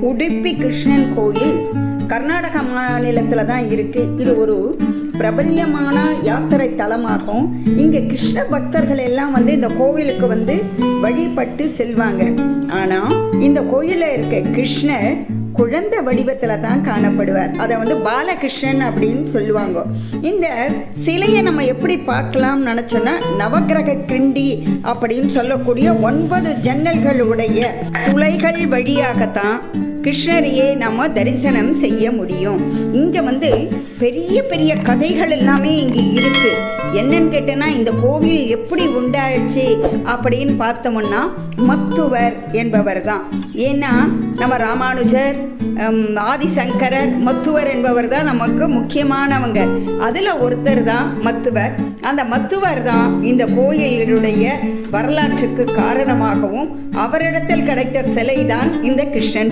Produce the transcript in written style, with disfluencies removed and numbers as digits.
உடுப்பி கிருஷ்ணன் கோயில் கர்நாடக மாநிலத்தில் தான் இருக்குது. இது ஒரு பிரபல்யமான யாத்திரை தலமாகும். இங்கே கிருஷ்ண பக்தர்கள் எல்லாம் இந்த கோவிலுக்கு வழிபட்டு செல்வாங்க. ஆனால் இந்த கோயிலில் இருக்க கிருஷ்ணர் குழந்தை வடிவத்தில் தான் காணப்படுவார். அதை பாலகிருஷ்ணன் அப்படின்னு சொல்லுவாங்க. இந்த சிலையை நம்ம எப்படி பார்க்கலாம்னு நினச்சோன்னா, நவக்கிரக கிண்டி அப்படின்னு சொல்லக்கூடிய 9 ஜன்னல்களுடைய துளைகள் வழியாகத்தான் கிருஷ்ணரையே நம்ம தரிசனம் செய்ய முடியும். இங்கே பெரிய பெரிய கதைகள் எல்லாமே இங்கே இருக்குது. என்னன்னு கேட்டேன்னா, இந்த கோவில் எப்படி உண்டாயிடுச்சு அப்படின்னு பார்த்தோம்னா, மத்துவர் என்பவர் தான். ஏன்னா நம்ம ராமானுஜர், ஆதிசங்கரர், மத்துவர் என்பவர் தான் நமக்கு முக்கியமானவங்க. அதில் ஒருத்தர் தான் மத்துவர். அந்த மத்துவர் தான் இந்த கோயிலுடைய வரலாற்றுக்கு காரணமாகவும் அவரிடத்தில் கிடைத்த சிலை தான் இந்த கிருஷ்ணன்